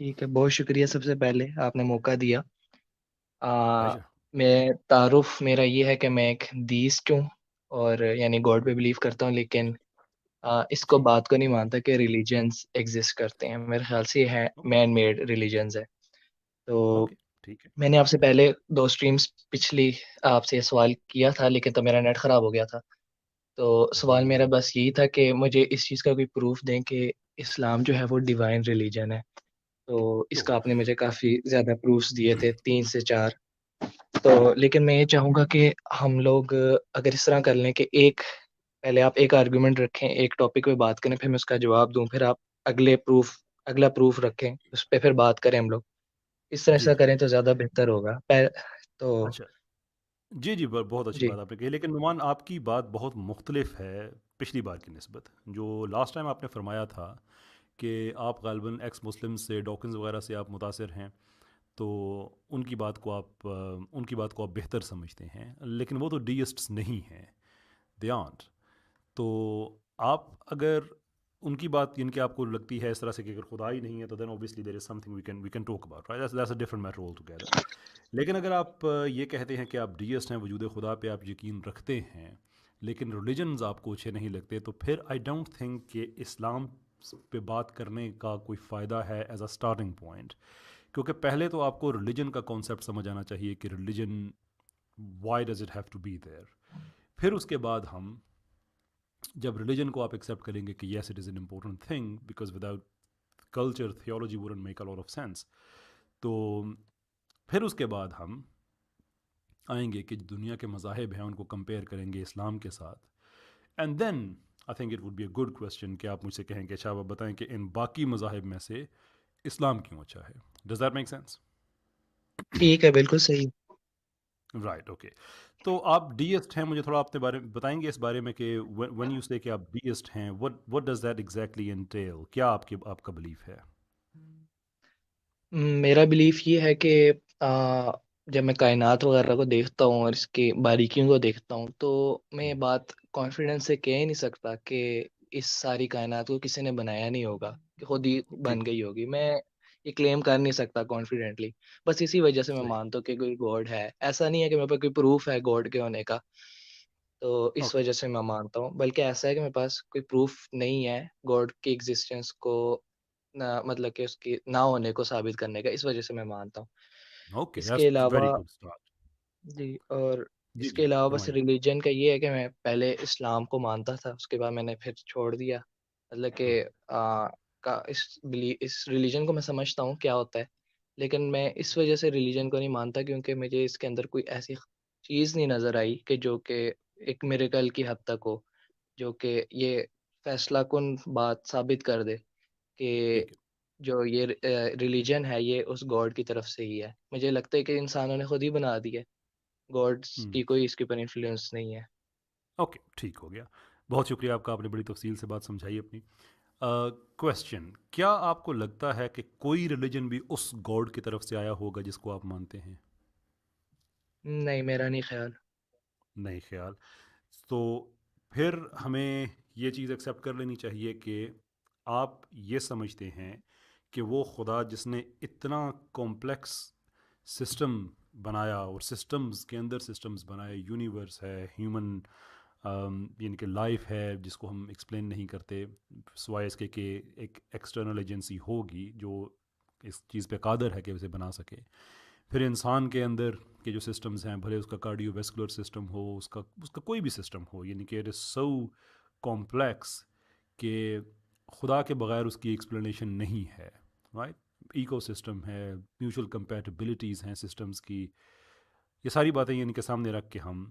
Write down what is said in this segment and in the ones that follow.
ٹھیک ہے، بہت شکریہ سب سے پہلے آپ نے موقع دیا۔ آ, پلیجر. میں تعارف میرا یہ ہے کہ میں ایک دیسٹ ہوں، اور یعنی گاڈ پہ بلیو کرتا ہوں، لیکن اس کو جی. بات کو نہیں مانتا کہ ریلیجنس ایگزسٹ کرتے ہیں۔ میرے خیال سے یہ ہے اوکے. مین میڈ ریلیجنز ہے۔ تو اوکے. ٹھیک ہے. میں نے آپ سے پہلے دو سٹریمز پچھلی آپ سے یہ سوال کیا تھا، لیکن تو میرا نیٹ خراب ہو گیا تھا۔ تو سوال میرا بس یہی تھا کہ مجھے اس چیز کا کوئی پروف دیں کہ اسلام جو ہے وہ ڈیوائن ریلیجن ہے۔ تو اس کا آپ نے مجھے کافی زیادہ پروفس دیے تھے، 3 سے 4۔ تو لیکن میں یہ چاہوں گا کہ ہم لوگ اگر اس طرح کر لیں کہ پہلے آپ ایک آرگومنٹ رکھیں، ایک ٹاپک پہ بات کریں، پھر میں اس کا جواب دوں، پھر آپ اگلا پروف رکھیں، اس پہ پھر بات کریں ہم لوگ۔ اس طرح جی ایسا جی. کریں تو زیادہ بہتر ہوگا۔ تو اچھا. جی جی، بہت اچھی جی بات آپ نے کہی، لیکن نعمان آپ کی بات بہت مختلف ہے پچھلی بار کی نسبت. جو لاسٹ ٹائم آپ نے فرمایا تھا کہ آپ غالباً ایکس مسلم سے، ڈاکنز وغیرہ سے آپ متاثر ہیں، تو ان کی بات کو آپ بہتر سمجھتے ہیں، لیکن وہ تو ڈیسٹس نہیں ہیں. دے آنٹ. تو آپ اگر ان کی بات ان کے آپ کو لگتی ہے اس طرح سے کہ اگر خدا ہی نہیں ہے تو then obviously there is something we can talk about, right? That's a different matter altogether. لیکن اگر آپ یہ کہتے ہیں کہ آپ ڈیسٹ ہیں، وجود خدا پہ آپ یقین رکھتے ہیں، لیکن ریلیجنز آپ کو اچھے نہیں لگتے، تو پھر آئی ڈونٹ تھنک کہ اسلام پہ بات کرنے کا کوئی فائدہ ہے ایز اے اسٹارٹنگ پوائنٹ. کیونکہ پہلے تو آپ کو ریلیجن کا کانسیپٹ سمجھ آنا چاہیے کہ religion why does it have to be there. پھر اس کے بعد ہم جب ریلیجن کو آپ ایکسیپٹ کریں گے کہ yes it is an important thing because without culture theology wouldn't make a lot of sense, تو پھر اس کے بعد ہم آئیں گے کہ دنیا کے مذاہب ہیں ان کو کمپیئر کریں گے اسلام کے ساتھ. And then I think it would be a good question کہ آپ مجھ سے کہیں کہ اچھا آپ بتائیں کہ ان باقی مذاہب میں سے اسلام کیوں اچھا ہے. Does that make sense? ٹھیک ہے، بالکل صحیح۔ رائٹ. اوکے. تو آپ ڈیسٹ ہیں، مجھے تھوڑا اپنے بارے میں بتائیں گے اس بارے میں کہ وین یو سے کہ آپ ڈیسٹ ہیں، what does that exactly entail? کیا آپ کا بلیف ہے؟ میرا بلیف یہ ہے کہ آ، جب میں کائنات وغیرہ کو دیکھتا ہوں اور اس کی باریکیوں کو دیکھتا ہوں، تو میں یہ بات کانفیڈنس سے کہہ نہیں سکتا کہ اس ساری کائنات کو کسی نے بنایا نہیں ہوگا، کہ خود ہی ٹھیک بن ہے. گئی ہوگی۔ میں یہ کلیم کر نہیں سکتا کانفیڈنٹلی، بس اسی وجہ سے میں صحیح. مانتا ہوں کہ کوئی گاڈ ہے۔ ایسا نہیں ہے کہ میرے پاس کوئی پروف ہے گاڈ کے ہونے کا، تو اس اوکے. وجہ سے میں مانتا ہوں، بلکہ ایسا ہے کہ میرے پاس کوئی پروف نہیں ہے گاڈ کی ایگزسٹنس کو، مطلب کہ اس کی نہ ہونے کو ثابت کرنے کا، اس وجہ سے میں مانتا ہوں۔ اوکے، اس کے دیٹس ویری علاوہ گڈ اسٹارٹ. جی، اور جی اس جی، کے علاوہ بس فرمائیے. ریلیجن کا یہ ہے کہ میں پہلے اسلام کو مانتا تھا، اس کے بعد میں نے پھر چھوڑ دیا، مطلب کہ اس ریلیجن کو میں سمجھتا ہوں کیا ہوتا ہے، لیکن میں اس وجہ سے ریلیجن کو نہیں مانتا کیونکہ مجھے اس کے اندر کوئی ایسی چیز نہیں نظر آئی کہ جو کہ ایک میریکل کی حد تک ہو، جو کہ یہ فیصلہ کن بات ثابت کر دے کہ ٹھیک ہے. جو یہ ریلیجن ہے یہ اس گاڈ کی طرف سے ہی ہے۔ مجھے لگتا ہے کہ انسانوں نے خود ہی بنا دی ہے، گاڈس ہوں. کی کوئی اس کے اوپر انفلوئنس نہیں ہے۔ اوکے، ٹھیک ہو گیا. بہت شکریہ آپ کا، آپ نے بڑی تفصیل سے بات سمجھائی اپنی. کوشچن: کیا آپ کو لگتا ہے کہ کوئی ریلیجن بھی اس گاڈ کی طرف سے آیا ہوگا جس کو آپ مانتے ہیں؟ نہیں، میرا نہیں خیال۔ نہیں خیال. تو پھر ہمیں یہ چیز ایکسیپٹ کر لینی چاہیے کہ آپ یہ سمجھتے ہیں کہ وہ خدا جس نے اتنا کمپلیکس سسٹم بنایا اور سسٹمز کے اندر سسٹمز بنائے، یونیورس ہے، ہیومن یعنی کہ لائف ہے جس کو ہم ایکسپلین نہیں کرتے سوائے اس کے کہ ایک ایکسٹرنل ایجنسی ہوگی جو اس چیز پہ قادر ہے کہ اسے بنا سکے. پھر انسان کے اندر کے جو سسٹمز ہیں، بھلے اس کا کارڈیو ویسکولر سسٹم ہو، اس کا کوئی بھی سسٹم ہو، یعنی کہ اٹ از سو کمپلیکس کہ خدا کے بغیر اس کی ایکسپلینیشن نہیں ہے. رائٹ. ایکو سسٹم ہے، میوچل کمپیٹیبلٹیز ہیں سسٹمز کی. یہ ساری باتیں یعنی کہ سامنے رکھ کے ہم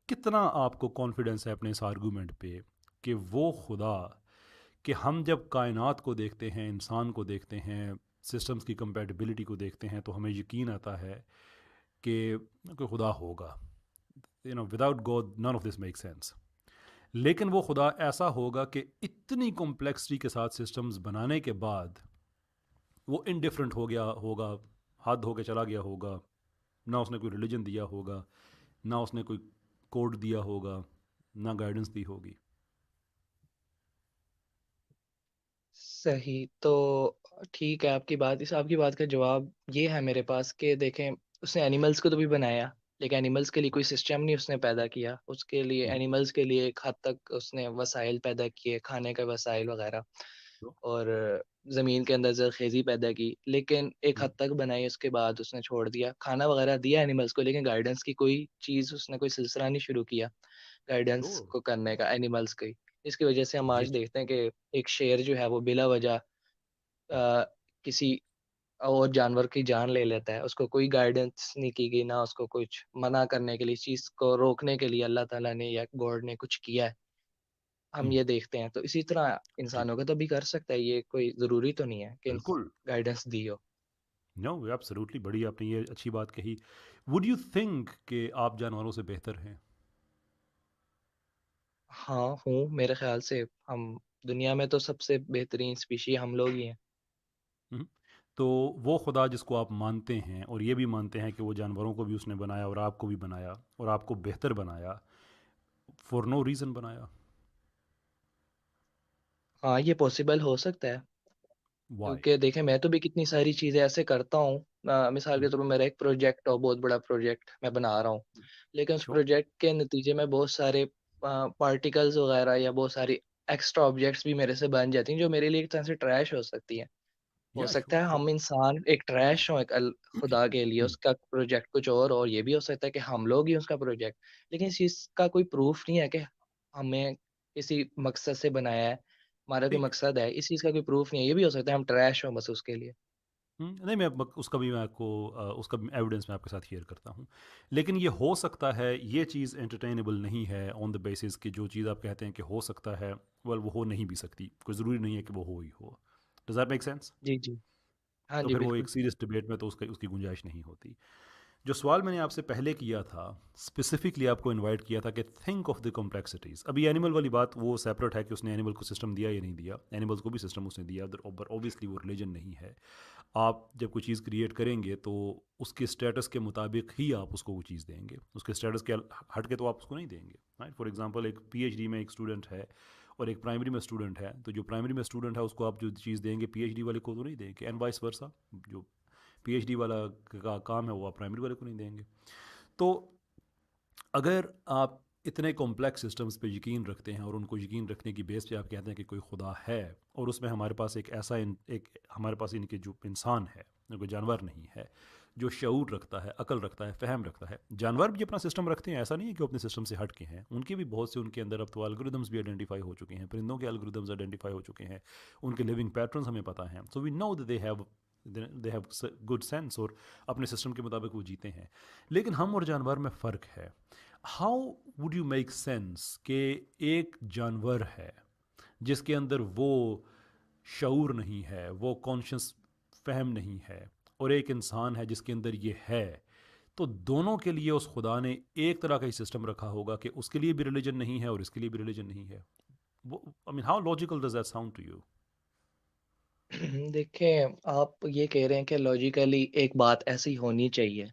کتنا آپ کو کانفیڈنس ہے اپنے اس آرگومنٹ پہ کہ وہ خدا، کہ ہم جب کائنات کو دیکھتے ہیں، انسان کو دیکھتے ہیں، سسٹمز کی کمپیٹیبلٹی کو دیکھتے ہیں، تو ہمیں یقین آتا ہے کہ کوئی خدا ہوگا. Without God none of this make sense. لیکن وہ خدا ایسا ہوگا کہ اتنی کمپلیکسٹی کے ساتھ سسٹمز بنانے کے بعد وہ انڈیفرنٹ ہو گیا ہوگا، حد ہو کے چلا گیا ہوگا. نہ اس نے کوئی ریلیجن دیا ہوگا، نہ اس نے کوئی کوڈ دیا ہوگا، نہ گائیڈنس دی ہوگی. صحیح تو ٹھیک ہے آپ کی بات، اس آپ کی بات کا جواب یہ ہے میرے پاس کہ دیکھیں اس نے اینیملس کو تو بھی بنایا، لیکن اینیملس کے لیے کوئی سسٹم نہیں اس نے پیدا کیا، اس کے لیے ہوں، اینیملس کے لیے ایک حد تک اس نے وسائل پیدا کیے، کھانے کے وسائل وغیرہ، تو، اور زمین کے اندر زرخیزی پیدا کی، لیکن ایک ہوں، حد تک بنائی، اس کے بعد اس نے چھوڑ دیا، کھانا وغیرہ دیا اینیملس کو، لیکن گائیڈنس کی کوئی چیز اس نے کوئی سلسلہ نہیں شروع کیا گائیڈنس sure، کو کرنے کا اینیملس کی، جس کی وجہ سے ہم جی آج دیکھتے ہیں کہ ایک شیر جو ہے وہ بلا وجہ آ، کسی اور جانور کی جان لے لیتا ہے، اس کو کوئی گائیڈنس نہیں کی گئی، نہ اس کو کچھ منع کرنے کے لیے، اس چیز کو روکنے کے لیے اللہ تعالیٰ نے یا گاڈ نے کچھ کیا ہے، ہم ہوں، یہ دیکھتے ہیں، تو اسی طرح جی انسانوں کا تو بھی کر سکتا ہے، یہ کوئی ضروری تو نہیں ہے کہ بالکل، گائیڈنس دی ہو۔ نو ایبسلیوٹلی، بڑی آپ نے یہ اچھی بات کہی. وڈ یو تھنک کہ آپ جانوروں سے بہتر ہیں؟ ہاں ہوں، میرے خیال سے ہم دنیا میں تو سب سے بہترین اسپیشی ہم لوگ ہی ہیں۔ ہوں، تو وہ خدا جس کو آپ مانتے ہیں اور یہ بھی مانتے ہیں کہ وہ جانوروں کو بھی اس نے بنایا اور آپ کو بھی بنایا اور آپ کو بہتر بنایا، فور نو ریزن بنایا؟ ہاں یہ پاسبل ہو سکتا ہے، وائی؟ کیونکہ دیکھیں میں تو بھی کتنی ساری چیزیں ایسے کرتا ہوں، مثال کے طور پر میرا ایک پروجیکٹ ہو، بہت بڑا پروجیکٹ میں بنا رہا ہوں، لیکن اس شور، پروجیکٹ کے نتیجے میں بہت سارے پارٹیکلز وغیرہ یا بہت ساری ایکسٹرا آبجیکٹس بھی میرے سے بن جاتی ہیں، جو میرے لیے ایک طرح سے ٹریش ہو سکتی ہیں۔ ہو یا سکتا شور ہے شور، ہم انسان ایک ٹریش ہوں، ایک خدا کے لیے اس کا پروجیکٹ کچھ اور یہ بھی ہو سکتا ہے کہ ہم لوگ ہی اس کا پروجیکٹ، لیکن اس چیز کا کوئی پروف نہیں ہے کہ ہمیں کسی مقصد سے بنایا ہے، ہمارا کوئی ٹھیک ہے. مقصد ہے، اس چیز کا کوئی پروف نہیں ہے، یہ بھی ہو سکتا ہے ہم ٹریش ہوں بس اس کے لیے۔ نہیں، میں اس کا بھی میں آپ کو اس کا بھی ایویڈنس میں آپ کے ساتھ شیئر کرتا ہوں، لیکن یہ ہو سکتا ہے یہ چیز انٹرٹینیبل نہیں ہے آن دا بیسس کہ جو چیز آپ کہتے ہیں کہ ہو سکتا ہے، وہ ہو نہیں بھی سکتی، کوئی ضروری نہیں ہے کہ وہ ہو ہی ہو. Does that make sense? جی جی، ہاں تو جی پھر وہ بالکل۔ ایک سیریس ڈبیٹ میں تو اس کی گنجائش نہیں ہوتی. جو سوال میں نے آپ سے پہلے کیا تھا، اسپیسیفکلی آپ کو انوائٹ کیا تھا کہ تھنک آف دی کمپلیکسٹیز. ابھی اینیمل والی بات وہ سیپریٹ ہے کہ اس نے اینیمل کو سسٹم دیا یا نہیں دیا، اینیملس کو بھی سسٹم اس نے دیا، پر اوبیسلی وہ ریلیجن نہیں ہے. آپ جب کوئی چیز کریٹ کریں گے تو اس کے اسٹیٹس کے مطابق ہی آپ اس کو وہ چیز دیں گے، اس کے اسٹیٹس کے ہٹ کے تو آپ اس کو نہیں دیں گے. رائٹ، فار ایگزامپل ایک پی ایچ ڈی میں ایک اسٹوڈنٹ ہے اور ایک پرائمری میں اسٹوڈنٹ ہے، تو جو پرائمری میں اسٹوڈنٹ ہے اس کو آپ جو چیز دیں گے پی ایچ ڈی والے کو تو نہیں دیں گے، اینڈ وائس ورسا. جو پی ایچ ڈی والا کا کام ہے وہ آپ پرائمری والے کو نہیں دیں گے. تو اگر آپ اتنے کمپلیکس سسٹمز پہ یقین رکھتے ہیں اور ان کو یقین رکھنے کی بیس پہ آپ کہتے ہیں کہ کوئی خدا ہے، اور اس میں ہمارے پاس ایک ایسا ایک ہمارے پاس ان کے جو انسان ہے، کوئی جانور نہیں ہے، جو شعور رکھتا ہے، عقل رکھتا ہے، فہم رکھتا ہے. جانور بھی اپنا سسٹم رکھتے ہیں، ایسا نہیں ہے کہ وہ اپنے سسٹم سے ہٹ کے ہیں، ان کے بھی بہت سے ان کے اندر اب تو الگوریدمز بھی آئیڈینٹیفائی ہو چکے ہیں، پرندوں کے الگوریدمز آئیڈینٹیفائی ہو چکے ہیں، ان کے لیونگ پیٹرنز ہمیں پتہ ہیں. So we know that they have good sense, اور اپنے سسٹم کے مطابق وہ جیتے ہیں. لیکن ہم اور جانور میں فرق ہے. How would you make sense کہ ایک جانور ہے جس کے اندر وہ شعور نہیں ہے، وہ کانشیس فہم نہیں ہے، اور ایک انسان ہے جس کے اندر یہ ہے، تو دونوں کے لیے اس خدا نے ایک طرح کا ہی سسٹم رکھا ہوگا کہ اس کے لیے بھی ریلیجن نہیں ہے اور اس کے لیے بھی ریلیجن نہیں ہے. I mean how logical does that sound to you? دیکھیں آپ یہ کہہ رہے ہیں کہ لاجیکلی ایک بات ایسی ہونی چاہیے،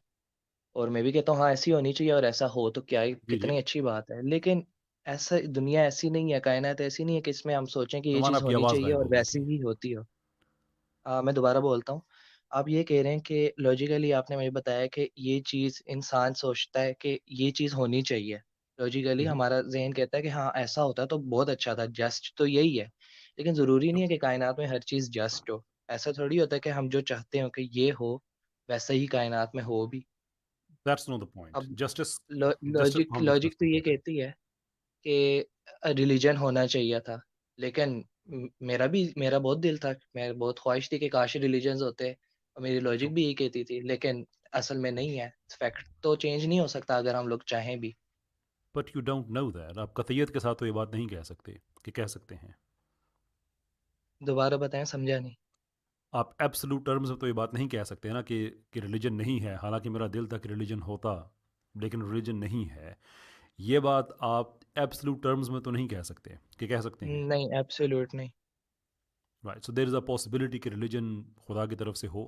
اور میں بھی کہتا ہوں ہاں ایسی ہونی چاہیے، اور ایسا ہو تو کیا جی جی، کتنی اچھی بات ہے، لیکن ایسا دنیا ایسی نہیں ہے، کائنات ایسی نہیں ہے کہ اس میں ہم سوچیں کہ یہ نعمان چیز آپ کی ہونی آواز چاہیے غائب اور ہو گئی ویسی تھی. ہی ہوتی ہو۔ میں دوبارہ بولتا ہوں، آپ یہ کہہ رہے ہیں کہ لاجیکلی آپ نے مجھے بتایا کہ یہ چیز انسان سوچتا ہے کہ یہ چیز ہونی چاہیے، لاجیکلی مہم. ہمارا ذہن کہتا ہے کہ ہاں ایسا ہوتا تو بہت اچھا تھا، جسٹ تو یہی ہے، لیکن ضروری نہیں ہے کہ کائنات میں ہر چیز جسٹ ہو، ایسا تھوڑی ہوتا ہے کہ ہم جو چاہتے ہو کہ یہ ہو ویسا ہی کائنات میں ہو بھی۔ That's no the point. اب جسٹس، جسٹس کو لاجک ہم ڈسکس لاجک تو نہیں یہ کر رہے. کہتی ہے کہ ریلیجن ہونا چاہیے تھا، لیکن میرا بہت دل تھا، میں بہت خواہش تھی کہ کاش ریلیجنز ہوتے، اور میری لاجک شو، بھی یہی کہتی تھی، لیکن اصل میں نہیں ہے، فیکٹ تو چینج نہیں ہو سکتا اگر ہم لوگ چاہیں بھی۔ But you don't know that. آپ قطعیت کے ساتھ تو یہ بات نہیں کہہ سکتے کہ کہہ سکتے ہیں. دوبارہ بتائیں، سمجھا نہیں۔ آپ ایبسلوٹ ٹرمز میں تو یہ بات نہیں کہہ سکتے نا کہ ریلیجن نہیں ہے، حالانکہ میرا دل تک ریلیجن ہوتا، لیکن ریلیجن نہیں ہے. یہ بات آپ ایبسلوٹ ٹرمز میں تو نہیں کہہ سکتے کہ کہہ سکتے ہیں. نہیں ایبسولوٹ نہیں۔ Right, so there is a possibility کہ ریلیجن خدا کی طرف سے ہو.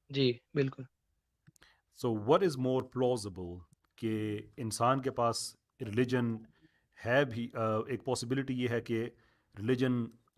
جی بالکل۔ سو وٹ از مور پلازبل کہ انسان کے پاس ریلیجن ہے بھی، ایک پاسبلٹی یہ ہے کہ ریلیجن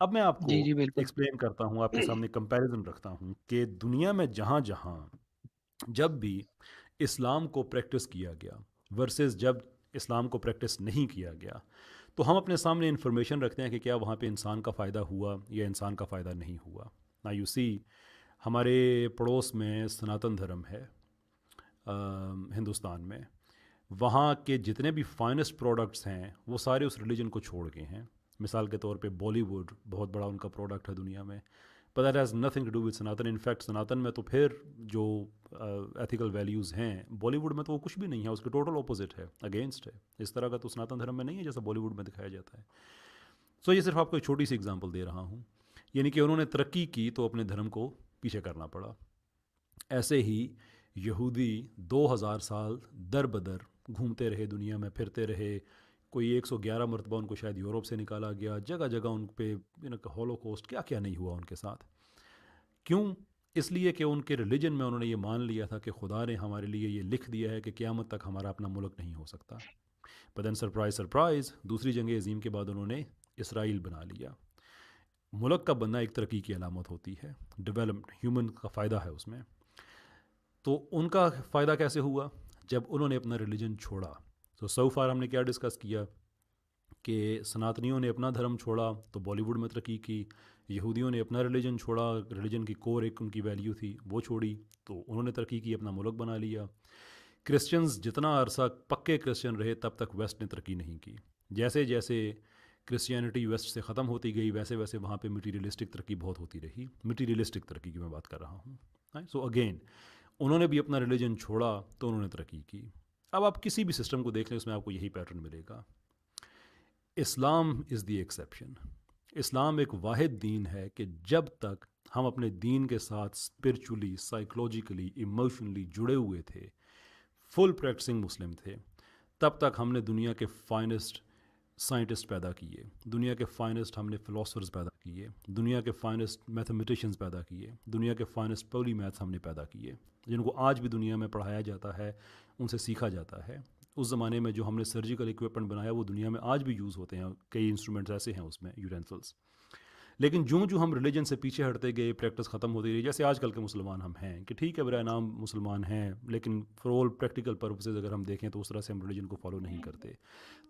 اب میں آپ کو جی جی بالکل. ایکسپلین کرتا ہوں، آپ کے سامنے کمپیریزن رکھتا ہوں کہ دنیا میں جہاں جہاں جب بھی اسلام کو پریکٹس کیا گیا ورسز جب اسلام کو پریکٹس نہیں کیا گیا، تو ہم اپنے سامنے انفارمیشن رکھتے ہیں کہ کیا وہاں پہ انسان کا فائدہ ہوا یا انسان کا فائدہ نہیں ہوا. نا یو سی، ہمارے پڑوس میں سناتن دھرم ہے، ہندوستان میں. وہاں کے جتنے بھی فائنسٹ پروڈکٹس ہیں وہ سارے اس ریلیجن کو چھوڑ کے ہیں. مثال کے طور پہ بالی ووڈ بہت بڑا ان کا پروڈکٹ ہے دنیا میں، but that has nothing to do with Sanatan. In fact Sanatan میں تو پھر جو ایتھیکل ویلیوز ہیں بالی ووڈ میں تو وہ کچھ بھی نہیں ہے، اس کے ٹوٹل اپوزٹ ہے، اگینسٹ ہے. اس طرح کا تو سناتن دھرم میں نہیں ہے جیسا بالی ووڈ میں دکھایا جاتا ہے. سو یہ صرف آپ کو ایک چھوٹی سی اگزامپل دے رہا ہوں، یعنی کہ انہوں نے ترقی کی تو اپنے دھرم کو پیچھے کرنا پڑا. ایسے ہی یہودی 2000 سال در بدر گھومتے رہے، دنیا میں پھرتے رہے. کوئی 111 مرتبہ ان کو شاید یورپ سے نکالا گیا، جگہ جگہ ان پہ ہولو کوسٹ کیا کیا نہیں ہوا ان کے ساتھ. کیوں؟ اس لیے کہ ان کے ریلیجن میں انہوں نے یہ مان لیا تھا کہ خدا نے ہمارے لیے یہ لکھ دیا ہے کہ قیامت تک ہمارا اپنا ملک نہیں ہو سکتا. بدن سرپرائز سرپرائز، دوسری جنگ عظیم کے بعد انہوں نے اسرائیل بنا لیا. ملک کا بننا ایک ترقی کی علامت ہوتی ہے، ڈیولپمنٹ، ہیومن کا فائدہ ہے اس میں. تو ان کا فائدہ کیسے ہوا؟ جب انہوں نے اپنا ریلیجن چھوڑا. تو سو فار ہم نے کیا ڈسکس کیا کہ سناتنیوں نے اپنا دھرم چھوڑا تو بالی ووڈ میں ترقی کی، یہودیوں نے اپنا ریلیجن چھوڑا، ریلیجن کی کور ایک ان کی ویلیو تھی وہ چھوڑی تو انہوں نے ترقی کی، اپنا ملک بنا لیا. کرسچنز جتنا عرصہ پکے کرسچن رہے تب تک ویسٹ نے ترقی نہیں کی. جیسے جیسے کرسچینٹی ویسٹ سے ختم ہوتی گئی ویسے ویسے وہاں پہ مٹیریلسٹک ترقی بہت ہوتی رہی. مٹیریلسٹک ترقی کی میں بات کر رہا ہوں. سو اگین انہوں نے بھی اپنا ریلیجن چھوڑا تو انہوں نے ترقی کی. اب آپ کسی بھی سسٹم کو دیکھ لیں اس میں آپ کو یہی پیٹرن ملے گا. اسلام از دی ایکسیپشن. اسلام ایک واحد دین ہے کہ جب تک ہم اپنے دین کے ساتھ اسپرچولی، سائیکلوجیکلی، ایموشنلی جڑے ہوئے تھے، فل پریکٹسنگ مسلم تھے، تب تک ہم نے دنیا کے فائنسٹ سائنٹسٹ پیدا کیے، دنیا کے فائنسٹ ہم نے فلاسفرز پیدا کیے، دنیا کے فائنسٹ میتھمیٹیشینز پیدا کیے، دنیا کے فائنسٹ پولی میتھس ہم نے پیدا کیے، جن کو آج بھی دنیا میں پڑھایا جاتا ہے، ان سے سیکھا جاتا ہے. اس زمانے میں جو ہم نے سرجیکل اکوپمنٹ بنایا وہ دنیا میں آج بھی یوز ہوتے ہیں، کئی انسٹرومنٹس ایسے ہیں اس میں، یورینسلس. لیکن جو ہم ریلیجن سے پیچھے ہٹتے گئے، پریکٹس ختم ہوتی رہی. جیسے آج کل کے مسلمان ہم ہیں کہ ٹھیک ہے برائے نام مسلمان ہیں، لیکن فار آل پریکٹیکل پرپسز اگر ہم دیکھیں تو اس طرح سے ہم ریلیجن کو فالو نہیں کرتے.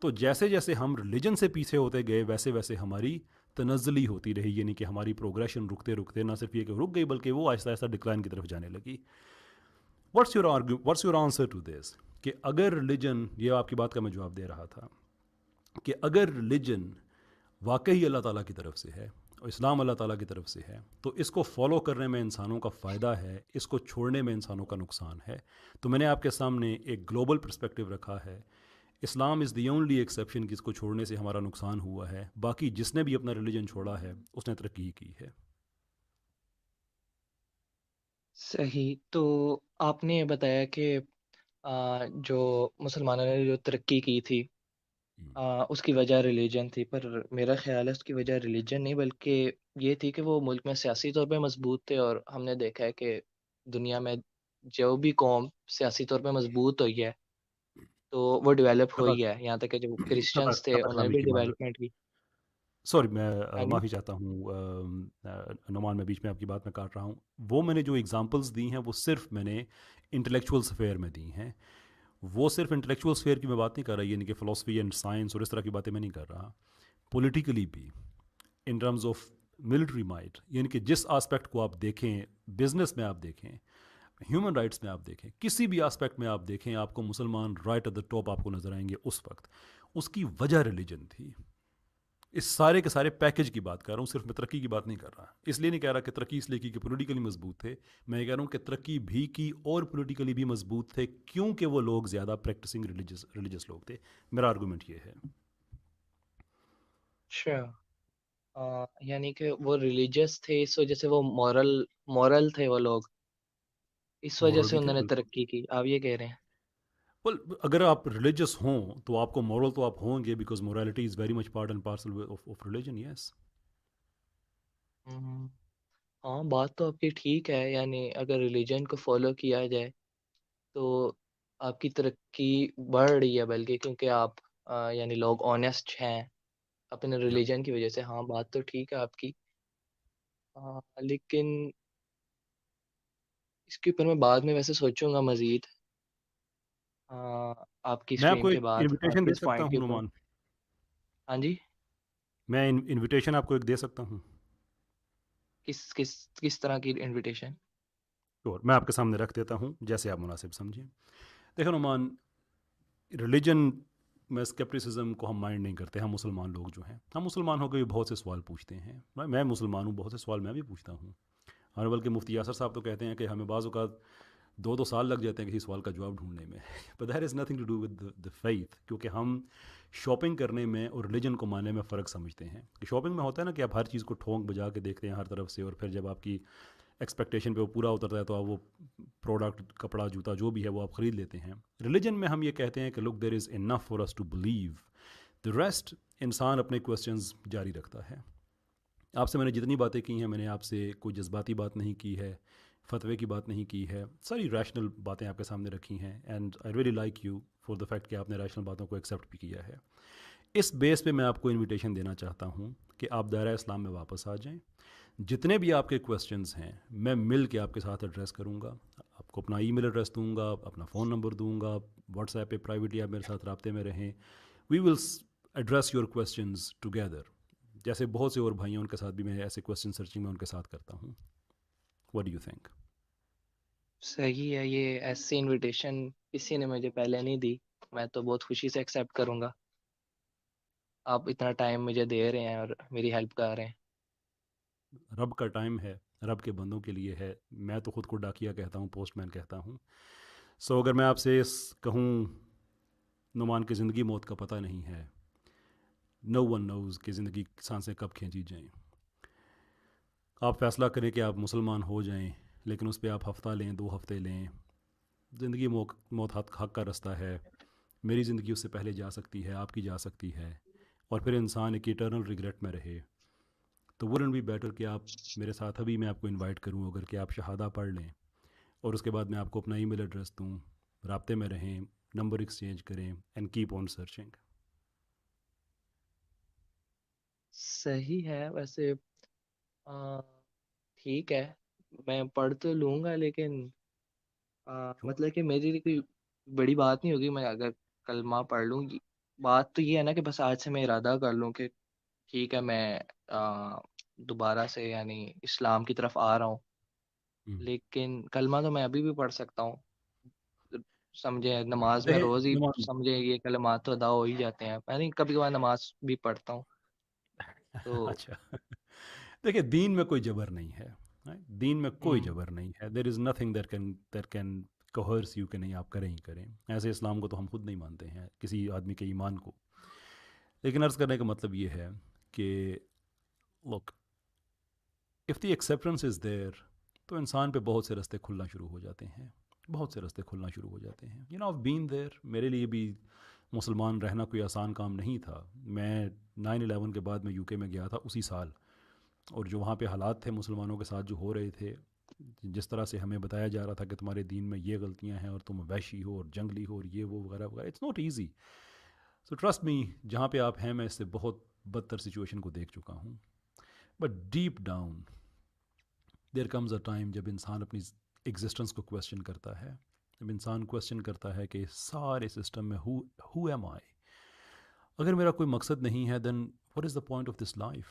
تو جیسے جیسے ہم ریلیجن سے پیچھے ہوتے گئے ویسے ویسے ہماری تنزلی ہوتی رہی، یعنی کہ ہماری پروگریشن رکتے رکتے نہ صرف یہ کہ رک گئی بلکہ وہ آہستہ آہستہ ڈکلائن کی طرف جانے لگی. What's your answer to this? کہ اگر ریلیجن، یہ آپ کی بات کا میں جواب دے رہا تھا کہ اگر ریلیجن واقعی اللہ تعالیٰ کی طرف سے ہے اور اسلام اللہ تعالیٰ کی طرف سے ہے تو اس کو فالو کرنے میں انسانوں کا فائدہ ہے، اس کو چھوڑنے میں انسانوں کا نقصان ہے. تو میں نے آپ کے سامنے ایک گلوبل پرسپیکٹیو رکھا ہے. اسلام از دی اونلی ایکسیپشن کہ اس کو چھوڑنے سے ہمارا نقصان ہوا ہے، باقی جس نے بھی اپنا ریلیجن چھوڑا ہے اس نے ترقی کی ہے. صحیح. تو آپ نے یہ بتایا کہ جو مسلمانوں نے جو ترقی کی تھی اس کی وجہ ریلیجن تھی، پر میرا خیال ہے اس کی وجہ ریلیجن نہیں بلکہ یہ تھی کہ وہ ملک میں سیاسی طور پہ مضبوط تھے. اور ہم نے دیکھا ہے کہ دنیا میں جو بھی قوم سیاسی طور پہ مضبوط ہوئی ہے تو وہ ڈیولپ قطع ہوئی ہے، یہاں تک کہ جو قطع کرسچنس تھے قطع انہوں نے کلامی بھی کی معذرت، ڈیولپمنٹ کی. سوری میں ہاں جی. معافی چاہتا ہوں نعمان، میں بیچ میں آپ کی بات میں کاٹ رہا ہوں. وہ میں نے جو اگزامپلس دی ہیں وہ صرف میں نے انٹلیکچوئل سفیئر میں دی ہیں. وہ صرف انٹلیکچوئل سفیئر کی میں بات نہیں کر رہا، یعنی کہ فلاسفی اینڈ سائنس اور اس طرح کی باتیں میں نہیں کر رہا. پولیٹیکلی بھی، in terms of military might, یعنی کہ جس آسپیکٹ کو آپ دیکھیں، بزنس میں آپ دیکھیں، ہیومن رائٹس میں آپ دیکھیں، کسی بھی آسپیکٹ میں آپ دیکھیں، آپ کو مسلمان رائٹ ایٹ دا ٹاپ آپ کو نظر آئیں گے. اس وقت اس کی وجہ ریلیجن تھی. اس سارے کے سارے پیکج کی بات کر رہا ہوں، صرف میں ترقی کی بات نہیں کر رہا. اس لیے نہیں کہہ رہا کہ ترقی اس لیے کی کہ پولیٹیکلی مضبوط تھے، میں یہ کہہ رہا ہوں کہ ترقی بھی کی اور پولیٹیکلی بھی مضبوط تھے کیونکہ وہ لوگ زیادہ پریکٹسنگ ریلیجس لوگ تھے. میرا آرگومنٹ یہ ہے. اچھا. یعنی کہ وہ ریلیجیس تھے اس وجہ سے وہ مورل تھے وہ لوگ، اس وجہ مورل سے بھی تھے انہوں نے بالکل. ترقی کی، آپ یہ کہہ رہے ہیں؟ اگر آپ ریلیجس ہوں تو آپ کو مورل تو آپ ہوں گے، because morality is very much part and parcel of religion. Yes. ہم، ہاں بات تو آپ کی ٹھیک ہے. یعنی اگر ریلیجن کو فالو کیا جائے تو آپ کی ترقی بڑھ رہی ہے، بلکہ کیونکہ آپ یعنی لوگ آنےسٹ ہیں، اپنے یا ریلیجن کی وجہ سے. ہاں بات تو ٹھیک ہے آپ کی. لیکن اس کے اوپر میں بعد میں ویسے سوچوں گا مزید. آپ کی میں آپ اسٹریم کو کے ایک بعد آپ انویٹیشن کے دے اس سکتا پوائنٹ کے ہوں اوپر. نعمان. ہاں جی. میں انویٹیشن آپ کو ایک دے سکتا ہوں. کس کس کس طرح کی انویٹیشن؟ اور میں آپ کے سامنے رکھ دیتا ہوں جیسے آپ مناسب سمجھیں. دیکھو نعمان، ریلیجن میں اسکیپٹسزم کو ہم مائنڈ نہیں کرتے. ہم مسلمان لوگ جو ہیں، ہم مسلمان ہو کے بھی بہت سے سوال پوچھتے ہیں. میں مسلمان ہوں، بہت سے سوال میں بھی پوچھتا ہوں. اور بلکہ مفتی یاسر صاحب تو کہتے ہیں کہ ہمیں بعض اوقات 2 سال لگ جاتے ہیں کسی سوال کا جواب ڈھونڈنے میں. But that is nothing to do with the faith. کیونکہ ہم شاپنگ کرنے میں اور ریلیجن کو ماننے میں فرق سمجھتے ہیں. کہ شاپنگ میں ہوتا ہے نا کہ آپ ہر چیز کو ٹھونک بجا کے دیکھتے ہیں ہر طرف سے، اور پھر جب آپ کی ایکسپیکٹیشن پہ وہ پورا اترتا ہے تو آپ وہ پروڈکٹ، کپڑا، جوتا جو بھی ہے وہ آپ خرید لیتے ہیں. ریلیجن میں ہم یہ کہتے ہیں کہ look there is enough for us to believe, the rest انسان اپنے کویسچنز جاری رکھتا ہے. آپ سے میں نے جتنی باتیں کی ہیں، میں نے آپ سے کوئی جذباتی بات نہیں کی ہے، فتوے کی بات نہیں کی ہے، ساری ریشنل باتیں آپ کے سامنے رکھی ہیں. And I really like you for the fact کہ آپ نے ریشنل باتوں کو ایکسیپٹ بھی کیا ہے. اس بیس پہ میں آپ کو انویٹیشن دینا چاہتا ہوں کہ آپ دائرہ اسلام میں واپس آ جائیں. جتنے بھی آپ کے کویسچنز ہیں میں مل کے آپ کے ساتھ ایڈریس کروں گا. آپ کو اپنا ای میل ایڈریس دوں گا، اپنا فون نمبر دوں گا. واٹس ایپ پہ پرائیویٹلی آپ میرے ساتھ رابطے میں رہیں. وی ول ایڈریس یور کویسچنز ٹوگیدر. جیسے بہت سے اور بھائی ہیں ان کے ساتھ بھی میں ایسے کویسچن سرچنگ میں ان کے ساتھ کرتا ہوں. What do you think? صحیح ہے. یہ ایسی انویٹیشن کسی نے مجھے پہلے نہیں دی. میں تو بہت خوشی سے ایکسیپٹ کروں گا. آپ اتنا ٹائم مجھے دے رہے ہیں اور میری ہیلپ کر رہے ہیں. رب کا ٹائم ہے، رب کے بندوں کے لیے ہے. میں تو خود کو ڈاکیا کہتا ہوں، پوسٹ مین کہتا ہوں. سو اگر میں آپ سے کہوں نعمان کی زندگی موت کا پتہ نہیں ہے، نو ون نوز کہ زندگی سانسیں کب کھینچی جائیں. آپ فیصلہ کریں کہ آپ مسلمان ہو جائیں، لیکن اس پہ آپ ہفتہ لیں، 2 ہفتے لیں. زندگی موت حق کا رستہ ہے. میری زندگی اس سے پہلے جا سکتی ہے، آپ کی جا سکتی ہے، اور پھر انسان ایک ایٹرنل ریگریٹ میں رہے. تو وڈنٹ بی بیٹر کہ آپ میرے ساتھ ابھی میں آپ کو انوائٹ کروں اگر کہ آپ شہادہ پڑھ لیں، اور اس کے بعد میں آپ کو اپنا ای میل ایڈریس دوں، رابطے میں رہیں، نمبر ایکسچینج کریں، اینڈ کیپ آن سرچنگ. صحیح ہے ویسے. آ، ٹھیک ہے، میں پڑھ تو لوں گا، لیکن مطلب کہ میری لیے کوئی بڑی بات نہیں ہوگی میں اگر کلمہ پڑھ لوں گی. بات تو یہ ہے نا کہ بس آج سے میں ارادہ کر لوں کہ ٹھیک ہے میں دوبارہ سے یعنی اسلام کی طرف آ رہا ہوں. لیکن کلمہ تو میں ابھی بھی پڑھ سکتا ہوں. سمجھے نماز میں روز ہی دیکھیں سمجھے یہ کلمات تو ادا ہو ہی جاتے ہیں. میں نہیں کبھی کبھار نماز بھی پڑھتا ہوں تو. اچھا، دیکھیں دین میں کوئی جبر نہیں ہے. دین میں کوئی ہم، جبر نہیں ہے. There is nothing that can coerce you کہ نہیں آپ کریں ہی کریں. ایسے اسلام کو تو ہم خود نہیں مانتے ہیں، کسی آدمی کے ایمان کو. لیکن عرض کرنے کا مطلب یہ ہے کہ لک اف دی ایکسیپٹنس از دیر، تو انسان پہ بہت سے راستے کھلنا شروع ہو جاتے ہیں. بہت سے راستے کھلنا شروع ہو جاتے ہیں. یو نو آف بین دیر. میرے لیے بھی مسلمان رہنا کوئی آسان کام نہیں تھا. میں 9/11 کے بعد میں یو کے میں گیا تھا اسی سال، اور جو وہاں پہ حالات تھے مسلمانوں کے ساتھ جو ہو رہے تھے، جس طرح سے ہمیں بتایا جا رہا تھا کہ تمہارے دین میں یہ غلطیاں ہیں اور تم وحشی ہو اور جنگلی ہو اور یہ وہ وغیرہ وغیرہ، it's not easy. So trust me, جہاں پہ آپ ہیں میں اس سے بہت بدتر سچویشن کو دیکھ چکا ہوں. But deep down there comes a time جب انسان اپنی ایگزسٹنس کو کویسچن کرتا ہے. جب انسان کویسچن کرتا ہے کہ سارے سسٹم میں ہو ایم آئی. اگر میرا کوئی مقصد نہیں ہے then what is the point of this life?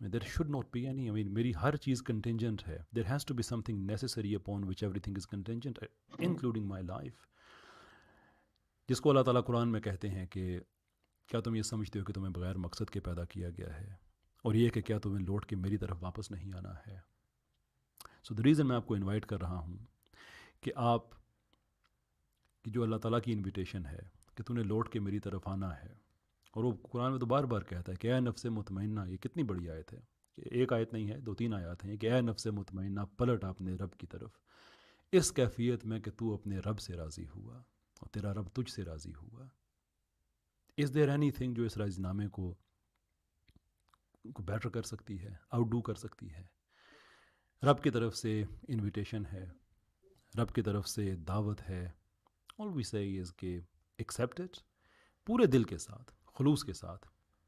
There should not be any. میری ہر چیز کنٹینجنٹ ہے. There has to be something necessary upon which everything is contingent including my life. جس کو اللہ تعالیٰ قرآن میں کہتے ہیں کہ کیا تم یہ سمجھتے ہو کہ تمہیں بغیر مقصد کے پیدا کیا گیا ہے، اور یہ کہ کیا تمہیں لوٹ کے میری طرف واپس نہیں آنا ہے. سو دا ریزن میں آپ کو انوائٹ کر رہا ہوں کہ آپ کی جو اللہ تعالیٰ کی انویٹیشن ہے کہ تو نے لوٹ کے میری طرف آنا ہے. اور وہ قرآن میں تو بار بار کہتا ہے کہ اے نفس مطمئنہ. یہ کتنی بڑی آیت ہے کہ ایک آیت نہیں ہے، 2-3 آیات ہیں کہ اے نفس مطمئنہ پلٹ اپنے رب کی طرف اس کیفیت میں کہ تو اپنے رب سے راضی ہوا اور تیرا رب تجھ سے راضی ہوا. از دیر اینی تھنگ جو اس راضی نامے کو بیٹر کر سکتی ہے، آؤٹ ڈو کر سکتی ہے؟ رب کی طرف سے انویٹیشن ہے، رب کی طرف سے دعوت ہے. آل وی سے از کہ ایکسیپٹ اٹ پورے دل کے ساتھ، خلوص کے ساتھ.